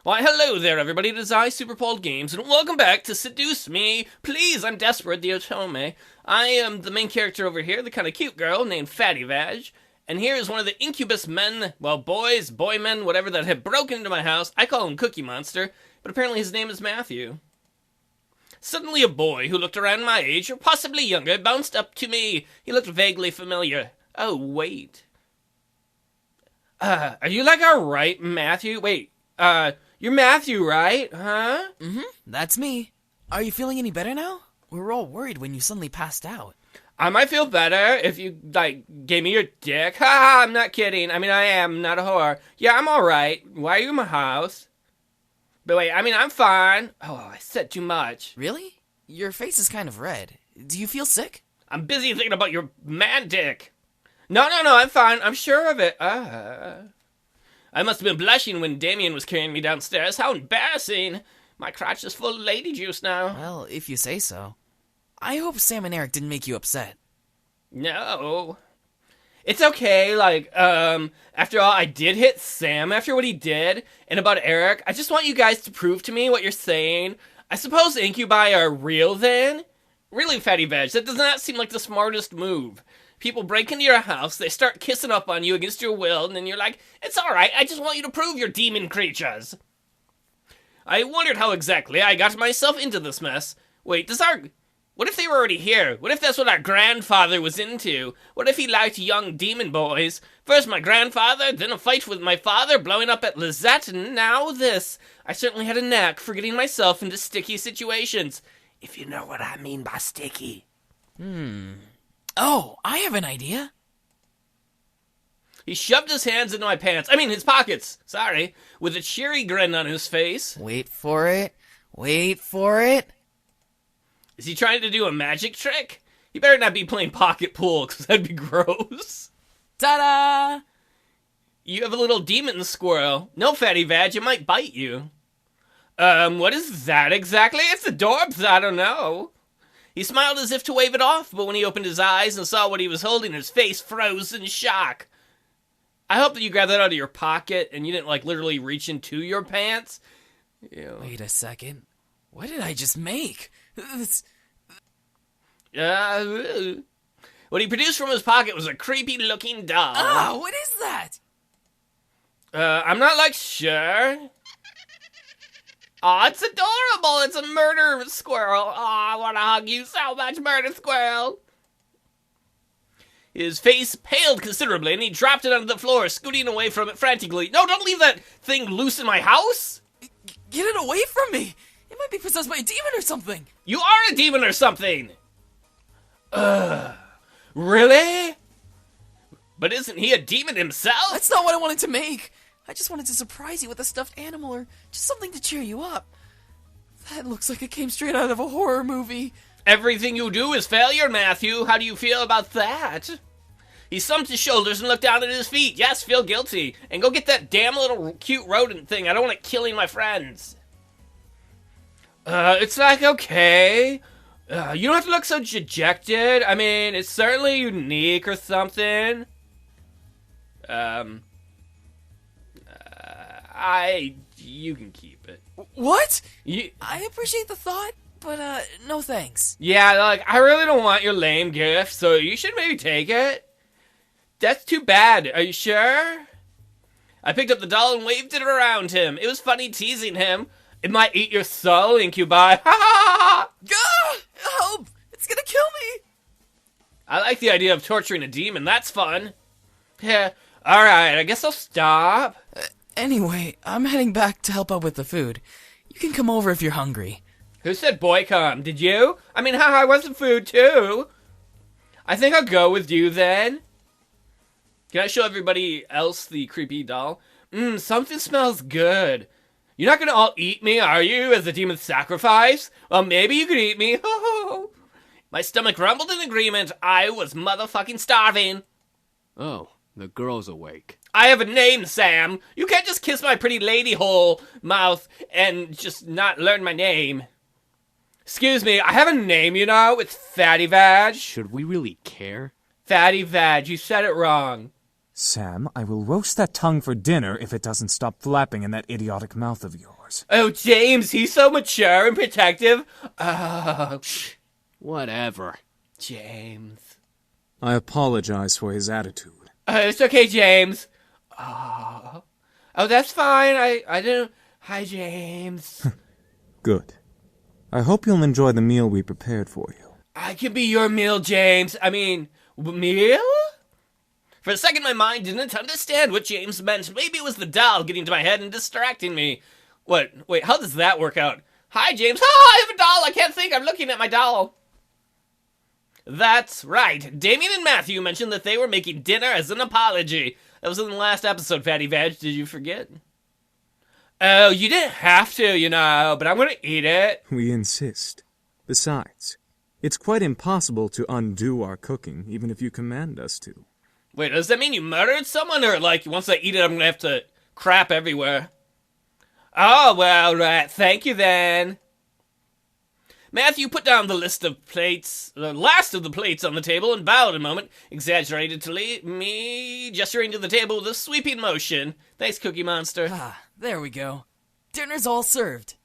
Why, hello there, everybody. It is I, Superpole Games, and welcome back to Seduce Me. Please, I'm desperate, the Otome. I am the main character over here, the kind of cute girl named Fatty Vag. And here is one of the incubus men, well, boys, boy men, whatever, that have broken into my house. I call him Cookie Monster, but apparently his name is Matthew. Suddenly a boy who looked around my age, or possibly younger, bounced up to me. He looked vaguely familiar. Oh, wait. Are you like our right Matthew? Wait, you're Matthew, right? Huh? Mm-hmm, that's me. Are you feeling any better now? We were all worried when you suddenly passed out. I might feel better if you, gave me your dick. Ha, I'm not kidding. I mean, I am, not a whore. Yeah, I'm alright. Why are you in my house? But wait, I'm fine. Oh, I said too much. Really? Your face is kind of red. Do you feel sick? I'm busy thinking about your man dick. No, I'm fine. I'm sure of it. I must have been blushing when Damien was carrying me downstairs. How embarrassing. My crotch is full of lady juice now. Well, if you say so. I hope Sam and Eric didn't make you upset. No. It's okay, after all, I did hit Sam after what he did, and about Eric, I just want you guys to prove to me what you're saying. I suppose incubi are real then? Really, Fatty Veg, that does not seem like the smartest move. People break into your house, they start kissing up on you against your will, and then you're like, it's alright, I just want you to prove you're demon creatures. I wondered how exactly I got myself into this mess. Wait, what if they were already here? What if that's what our grandfather was into? What if he liked young demon boys? First my grandfather, then a fight with my father, blowing up at Lizette, and now this. I certainly had a knack for getting myself into sticky situations. If you know what I mean by sticky. Oh, I have an idea. He shoved his hands into my pants. His pockets. Sorry. With a cheery grin on his face. Wait for it. Wait for it. Is he trying to do a magic trick? He better not be playing pocket pool, because that'd be gross. Ta-da! You have a little demon squirrel. No, Fatty Vag, it might bite you. What is that exactly? It's adorbs, I don't know. He smiled as if to wave it off, but when he opened his eyes and saw what he was holding, his face froze in shock. I hope that you grabbed that out of your pocket and you didn't, literally reach into your pants. Ew. Wait a second. What did I just make? What he produced from his pocket was a creepy-looking doll. Oh, what is that? I'm not, sure. Aw, it's adorable. It's a murder squirrel. Aw, I want to hug you so much, murder squirrel. His face paled considerably, and he dropped it onto the floor, scooting away from it frantically. No, don't leave that thing loose in my house! Get it away from me! It might be possessed by a demon or something! You are a demon or something! Really? But isn't he a demon himself? That's not what I wanted to make! I just wanted to surprise you with a stuffed animal or just something to cheer you up. That looks like it came straight out of a horror movie. Everything you do is failure, Matthew. How do you feel about that? He slumped his shoulders and looked down at his feet. Yes, feel guilty. And go get that damn little cute rodent thing. I don't want it killing my friends. It's okay. You don't have to look so dejected. It's certainly unique or something. You can keep it. What? I appreciate the thought, but, no thanks. Yeah, I really don't want your lame gift, so you should maybe take it. That's too bad. Are you sure? I picked up the doll and waved it around him. It was funny teasing him. It might eat your soul, incubi. Ha ha ha! Gah! Help! It's gonna kill me! I like the idea of torturing a demon. That's fun. Yeah, alright, I guess I'll stop. Anyway, I'm heading back to help out with the food. You can come over if you're hungry. Who said boy come? Did you? I want some food too. I think I'll go with you then. Can I show everybody else the creepy doll? Something smells good. You're not gonna all eat me, are you, as a demon's sacrifice? Well, maybe you could eat me. My stomach rumbled in agreement. I was motherfucking starving. Oh, the girl's awake. I have a name, Sam. You can't just kiss my pretty lady hole mouth and just not learn my name. Excuse me, I have a name, it's Fatty Vag. Should we really care? Fatty Vag, you said it wrong. Sam, I will roast that tongue for dinner if it doesn't stop flapping in that idiotic mouth of yours. Oh, James, he's so mature and protective. Oh, Whatever. James. I apologize for his attitude. It's okay, James. Oh, that's fine. I didn't... Hi, James. Good. I hope you'll enjoy the meal we prepared for you. I can be your meal, James. I mean, meal? For a second, my mind didn't understand what James meant. Maybe it was the doll getting to my head and distracting me. What? Wait, how does that work out? Hi, James. I have a doll. I can't think. I'm looking at my doll. That's right. Damien and Matthew mentioned that they were making dinner as an apology. That was in the last episode, Fatty Veg. Did you forget? Oh, you didn't have to, but I'm gonna eat it. We insist. Besides, it's quite impossible to undo our cooking, even if you command us to. Wait, does that mean you murdered someone, or once I eat it, I'm gonna have to crap everywhere? Oh, well, right. Thank you, then. Matthew put down the last of the plates on the table and bowed a moment, exaggerated to me, gesturing to the table with a sweeping motion. Thanks, Cookie Monster. There we go. Dinner's all served.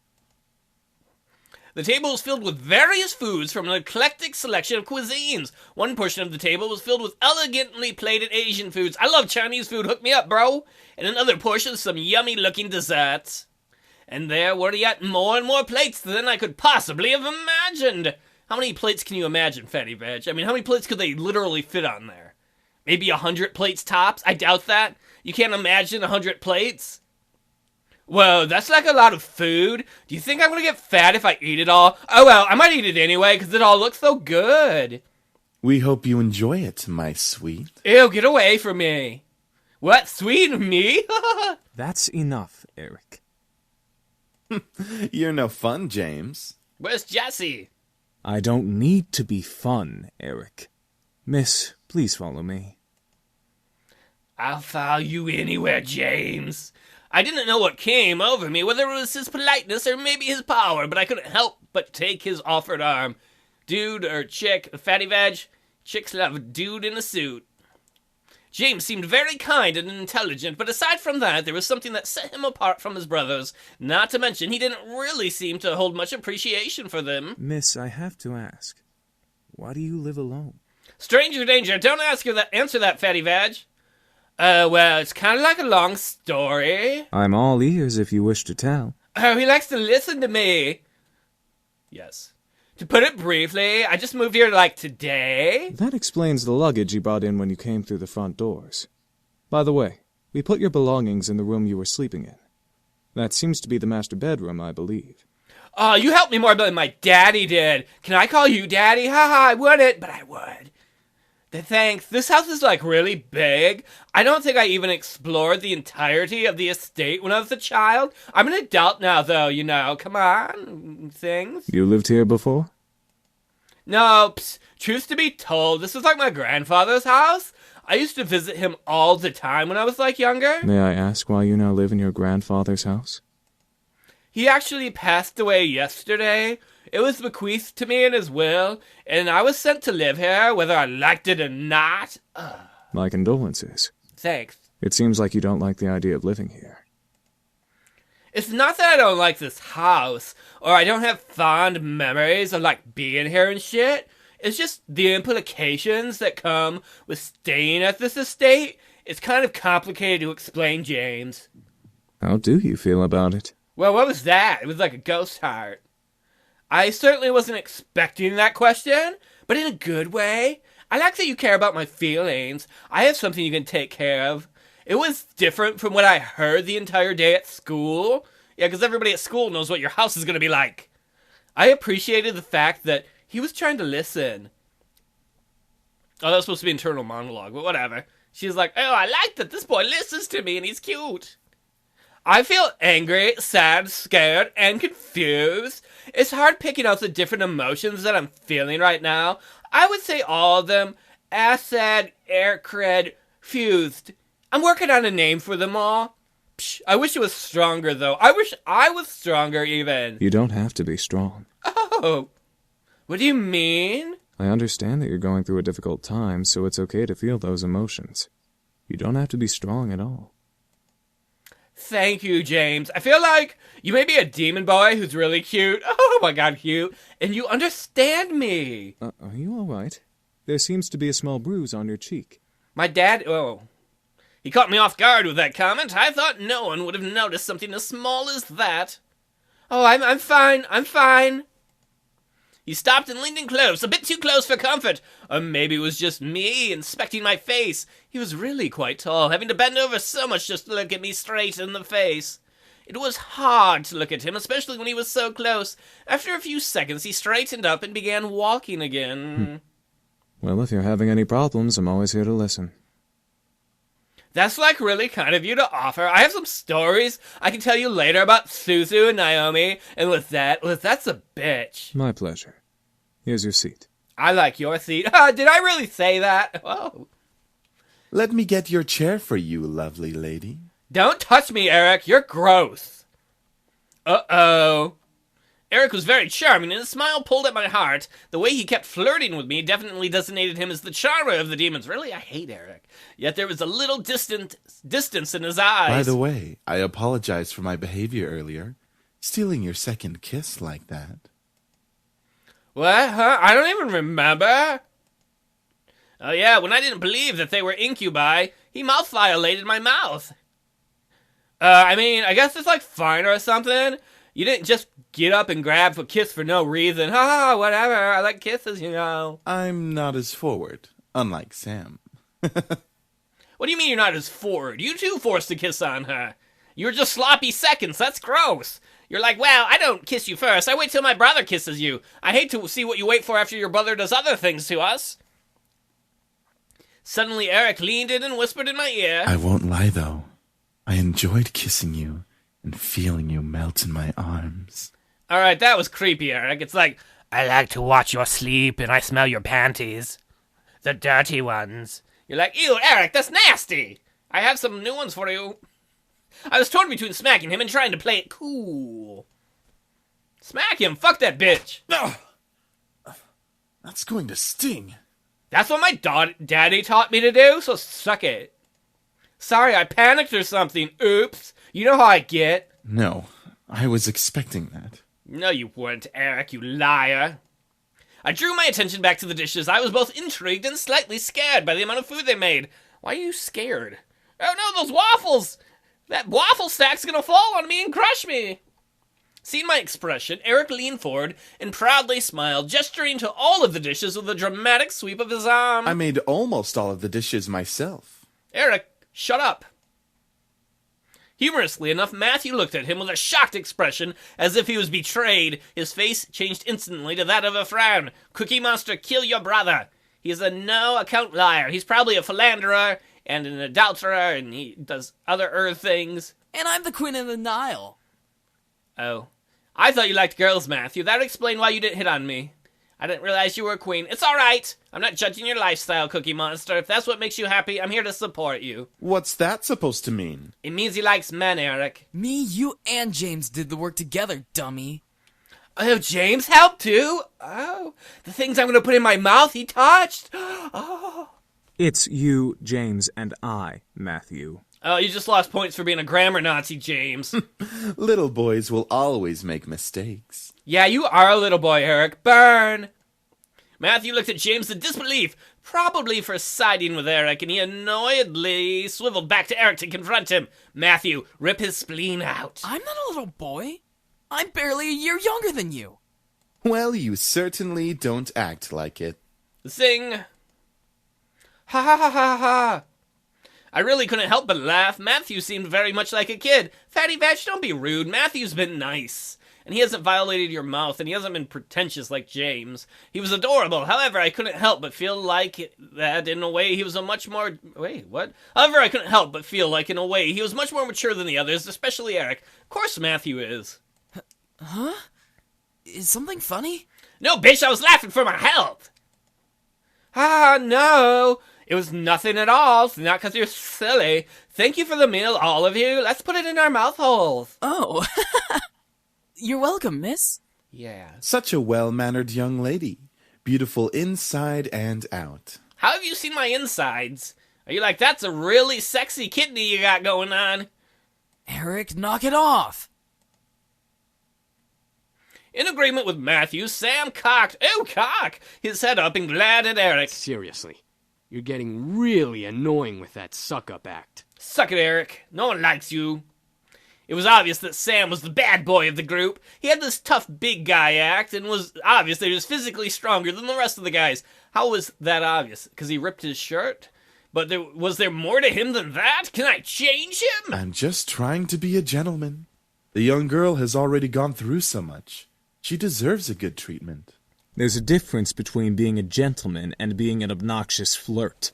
The table was filled with various foods from an eclectic selection of cuisines. One portion of the table was filled with elegantly plated Asian foods. I love Chinese food, hook me up, bro. And another portion, some yummy-looking desserts. And there were yet more and more plates than I could possibly have imagined. How many plates can you imagine, Fatty Veg? I mean, how many plates could they literally fit on there? Maybe 100 plates tops? I doubt that. You can't imagine 100 plates? Whoa, that's like a lot of food. Do you think I'm gonna get fat if I eat it all? Oh well, I might eat it anyway, because it all looks so good. We hope you enjoy it, my sweet. Ew, get away from me. What, sweet me? That's enough, Eric. You're no fun, James. Where's Jessie? I don't need to be fun, Eric. Miss, please follow me. I'll follow you anywhere, James. I didn't know what came over me, whether it was his politeness or maybe his power, but I couldn't help but take his offered arm. Dude or chick, Fatty Veg, chicks love a dude in a suit. James seemed very kind and intelligent, but aside from that, there was something that set him apart from his brothers. Not to mention, he didn't really seem to hold much appreciation for them. Miss, I have to ask, why do you live alone? Stranger danger, don't answer that, Fatty Veg. Well, it's kind of like a long story. I'm all ears if you wish to tell. Oh, he likes to listen to me. Yes. To put it briefly, I just moved here, today. That explains the luggage you brought in when you came through the front doors. By the way, we put your belongings in the room you were sleeping in. That seems to be the master bedroom, I believe. Oh, you helped me more than my daddy did. Can I call you daddy? Haha, I wouldn't, but I would. Thanks. This house is, really big. I don't think I even explored the entirety of the estate when I was a child. I'm an adult now, though, Come on, things. You lived here before? No, truth to be told, this was my grandfather's house. I used to visit him all the time when I was, younger. May I ask why you now live in your grandfather's house? He actually passed away yesterday. It was bequeathed to me in his will, and I was sent to live here, whether I liked it or not. My condolences. Thanks. It seems like you don't like the idea of living here. It's not that I don't like this house, or I don't have fond memories of, being here and shit. It's just the implications that come with staying at this estate. It's kind of complicated to explain, James. How do you feel about it? Well, what was that? It was like a ghost heart. I certainly wasn't expecting that question, but in a good way. I like that you care about my feelings. I have something you can take care of. It was different from what I heard the entire day at school. Yeah, because everybody at school knows what your house is going to be like. I appreciated the fact that he was trying to listen. Oh, that was supposed to be internal monologue, but whatever. She's like, oh, I like that this boy listens to me and he's cute. I feel angry, sad, scared, and confused. It's hard picking out the different emotions that I'm feeling right now. I would say all of them. Acid, air cred, fused. I'm working on a name for them all. Psh, I wish it was stronger, though. I wish I was stronger, even. You don't have to be strong. Oh. What do you mean? I understand that you're going through a difficult time, so it's okay to feel those emotions. You don't have to be strong at all. Thank you, James. I feel like you may be a demon boy who's really cute. Oh my god, cute. And you understand me. Are you all right? There seems to be a small bruise on your cheek. My dad, he caught me off guard with that comment. I thought no one would have noticed something as small as that. Oh, I'm fine. He stopped and leaned in close, a bit too close for comfort. Or maybe it was just me inspecting my face. He was really quite tall, having to bend over so much just to look at me straight in the face. It was hard to look at him, especially when he was so close. After a few seconds, he straightened up and began walking again. Well, if you're having any problems, I'm always here to listen. That's like really kind of you to offer. I have some stories I can tell you later about Suzu and Naomi, and that's a bitch. My pleasure. Here's your seat. I like your seat. Did I really say that? Oh. Let me get your chair for you, lovely lady. Don't touch me, Eric. You're gross. Uh-oh. Eric was very charming, and his smile pulled at my heart. The way he kept flirting with me definitely designated him as the charmer of the demons. Really, I hate Eric. Yet there was a little distance in his eyes. By the way, I apologize for my behavior earlier. Stealing your second kiss like that. What? Huh? I don't even remember. Oh yeah, when I didn't believe that they were incubi, he mouth violated my mouth. I guess it's like fine or something. You didn't just get up and grab a kiss for no reason. Whatever. I like kisses, you know. I'm not as forward, unlike Sam. What do you mean you're not as forward? You too forced a kiss on her. You were just sloppy seconds. That's gross. You're like, well, I don't kiss you first. I wait till my brother kisses you. I hate to see what you wait for after your brother does other things to us. Suddenly, Eric leaned in and whispered in my ear. I won't lie, though. I enjoyed kissing you and feeling you melt in my arms. Alright, that was creepy, Eric. It's like, I like to watch your sleep and I smell your panties. The dirty ones. You're like, ew, Eric, that's nasty. I have some new ones for you. I was torn between smacking him and trying to play it cool. Smack him, fuck that bitch. No, that's going to sting. That's what my daddy taught me to do, so suck it. Sorry, I panicked or something. Oops. You know how I get. No, I was expecting that. No, you weren't, Eric, you liar. I drew my attention back to the dishes. I was both intrigued and slightly scared by the amount of food they made. Why are you scared? Oh no, those waffles! That waffle stack's gonna fall on me and crush me! Seeing my expression, Eric leaned forward and proudly smiled, gesturing to all of the dishes with a dramatic sweep of his arm. I made almost all of the dishes myself. Eric, shut up. Humorously enough, Matthew looked at him with a shocked expression, as if he was betrayed. His face changed instantly to that of a frown. Cookie Monster, kill your brother. He is a no-account liar. He's probably a philanderer and an adulterer, and he does other things. And I'm the Queen of the Nile. Oh. I thought you liked girls, Matthew. That would explain why you didn't hit on me. I didn't realize you were a queen. It's alright. I'm not judging your lifestyle, Cookie Monster. If that's what makes you happy, I'm here to support you. What's that supposed to mean? It means he likes men, Eric. Me, you, and James did the work together, dummy. Oh, James helped too? Oh, the things I'm going to put in my mouth he touched? Oh. It's you, James, and I, Matthew. Oh, you just lost points for being a grammar Nazi, James. Little boys will always make mistakes. Yeah, you are a little boy, Eric. Burn! Matthew looked at James in disbelief, probably for siding with Eric, and he annoyedly swiveled back to Eric to confront him. Matthew, rip his spleen out. I'm not a little boy. I'm barely a year younger than you. Well, you certainly don't act like it. Zing! Ha ha ha ha ha! I really couldn't help but laugh. Matthew seemed very much like a kid. Fatty Batch, don't be rude. Matthew's been nice. And he hasn't violated your mouth, and he hasn't been pretentious like James. He was adorable. However, I couldn't help but feel like that in a way he was a much more... Wait, what? However, I couldn't help but feel like in a way he was much more mature than the others, especially Eric. Of course Matthew is. Huh? Is something funny? No, bitch, I was laughing for my health. Ah, no. It was nothing at all. It's not because you're silly. Thank you for the meal, all of you. Let's put it in our mouth holes. Oh. You're welcome, miss. Yeah. Such a well-mannered young lady. Beautiful inside and out. How have you seen my insides? Are you like, that's a really sexy kidney you got going on? Eric, knock it off! In agreement with Matthew, Sam cocked his head up and glared at Eric. Seriously, you're getting really annoying with that suck-up act. Suck it, Eric. No one likes you. It was obvious that Sam was the bad boy of the group. He had this tough big guy act and was obvious that he was physically stronger than the rest of the guys. How was that obvious? Because he ripped his shirt? But was there more to him than that? Can I change him? I'm just trying to be a gentleman. The young girl has already gone through so much. She deserves a good treatment. There's a difference between being a gentleman and being an obnoxious flirt.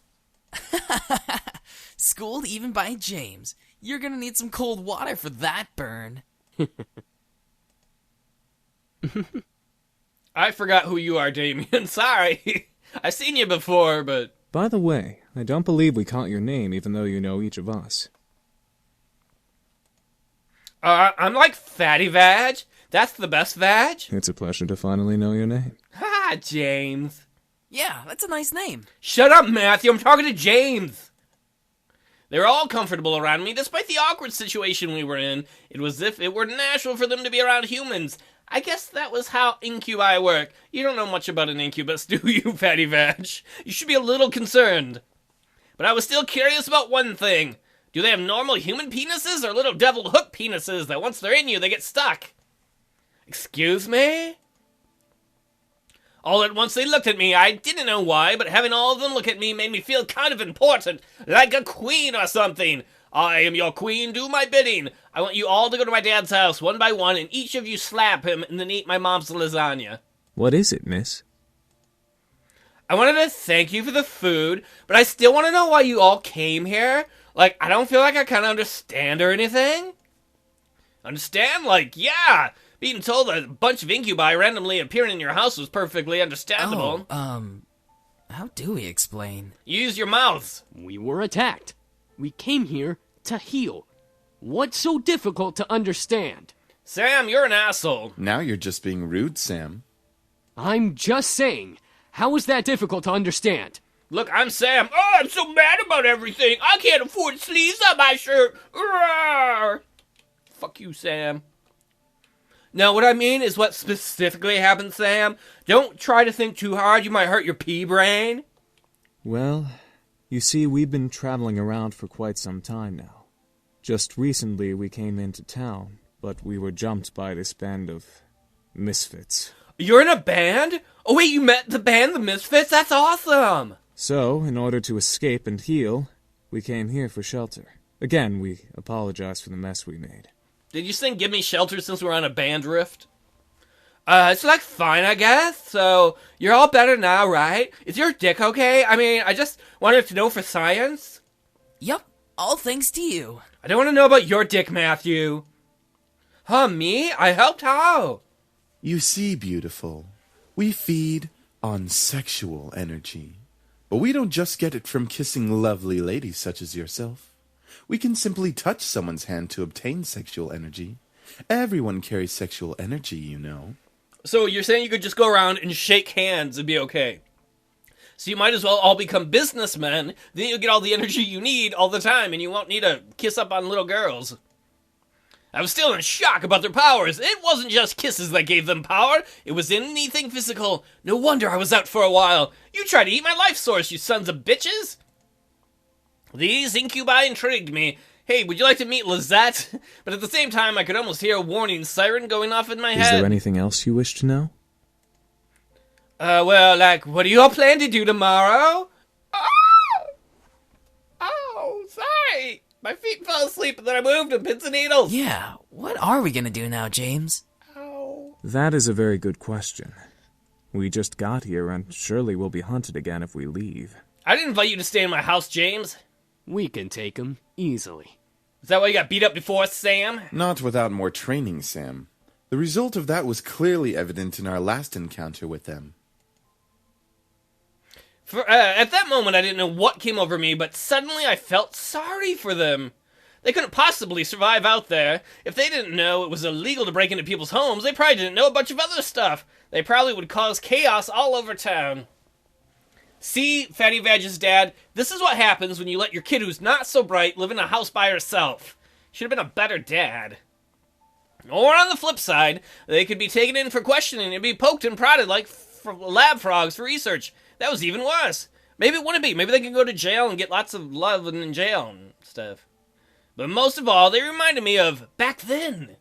Schooled even by James. You're gonna need some cold water for that burn. I forgot who you are, Damien. Sorry. I've seen you before, but... By the way, I don't believe we caught your name even though you know each of us. I'm like Fatty Vag. That's the best Vag. It's a pleasure to finally know your name. Ha, James. Yeah, that's a nice name. Shut up, Matthew. I'm talking to James. They were all comfortable around me, despite the awkward situation we were in. It was as if it were natural for them to be around humans. I guess that was how incubi work. You don't know much about an incubus, do you, Fatty Vag? You should be a little concerned. But I was still curious about one thing. Do they have normal human penises or little devil hook penises that once they're in you, they get stuck? Excuse me? All at once they looked at me. I didn't know why, but having all of them look at me made me feel kind of important, like a queen or something. I am your queen, do my bidding. I want you all to go to my dad's house one by one, and each of you slap him and then eat my mom's lasagna. What is it, miss? I wanted to thank you for the food, but I still want to know why you all came here. Like, I don't feel like I kind of understand or anything. Understand? Like, yeah, being told that a bunch of incubi randomly appearing in your house was perfectly understandable. How do we explain? Use your mouths. We were attacked. We came here to heal. What's so difficult to understand? Sam, you're an asshole. Now you're just being rude, Sam. I'm just saying, how is that difficult to understand? Look, I'm Sam. Oh, I'm so mad about everything. I can't afford sleeves on my shirt. Rawr. Fuck you, Sam. Now, what I mean is what specifically happened, Sam. Don't try to think too hard. You might hurt your pea brain. Well, you see, we've been traveling around for quite some time now. Just recently we came into town, but we were jumped by this band of misfits. You're in a band? Oh, wait, you met the band, the Misfits? That's awesome! So, in order to escape and heal, we came here for shelter. Again, we apologize for the mess we made. Did you sing Give Me Shelter since we're on a band rift? It's like fine, I guess. So, you're all better now, right? Is your dick okay? I mean, I just wanted to know for science. Yup, all thanks to you. I don't want to know about your dick, Matthew. Huh, me? I helped how? You see, beautiful, we feed on sexual energy. But we don't just get it from kissing lovely ladies such as yourself. We can simply touch someone's hand to obtain sexual energy. Everyone carries sexual energy, you know. So you're saying you could just go around and shake hands and be okay? So you might as well all become businessmen, then you'll get all the energy you need all the time, and you won't need to kiss up on little girls. I was still in shock about their powers. It wasn't just kisses that gave them power. It was anything physical. No wonder I was out for a while. You tried to eat my life source, you sons of bitches. These incubi intrigued me. Hey, would you like to meet Lizette? But at the same time, I could almost hear a warning siren going off in my head. Is there anything else you wish to know? Well, like, what do you all plan to do tomorrow? Oh, sorry. My feet fell asleep and then I moved them, pins and needles. Yeah, what are we gonna do now, James? Ow. That is a very good question. We just got here and surely we'll be hunted again if we leave. I didn't invite you to stay in my house, James. We can take him easily. Is that why you got beat up before, Sam? Not without more training, Sam. The result of that was clearly evident in our last encounter with them. At that moment, I didn't know what came over me, but suddenly I felt sorry for them. They couldn't possibly survive out there. If they didn't know it was illegal to break into people's homes, they probably didn't know a bunch of other stuff. They probably would cause chaos all over town. See, Fatty Vag's dad, this is what happens when you let your kid who's not so bright live in a house by herself. Should have been a better dad. Or on the flip side, they could be taken in for questioning and be poked and prodded like lab frogs for research. That was even worse. Maybe it wouldn't be. Maybe they can go to jail and get lots of love in jail and stuff. But most of all, they reminded me of back then.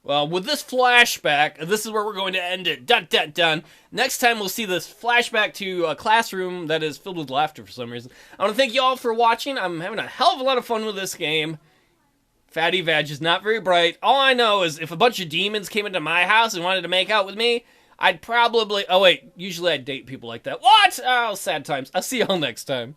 Well, with this flashback, this is where we're going to end it. Dun, dun, dun. Next time, we'll see this flashback to a classroom that is filled with laughter for some reason. I want to thank you all for watching. I'm having a hell of a lot of fun with this game. Fatty Vag is not very bright. All I know is if a bunch of demons came into my house and wanted to make out with me, I'd probably... Oh, wait. Usually I'd date people like that. What? Oh, sad times. I'll see y'all next time.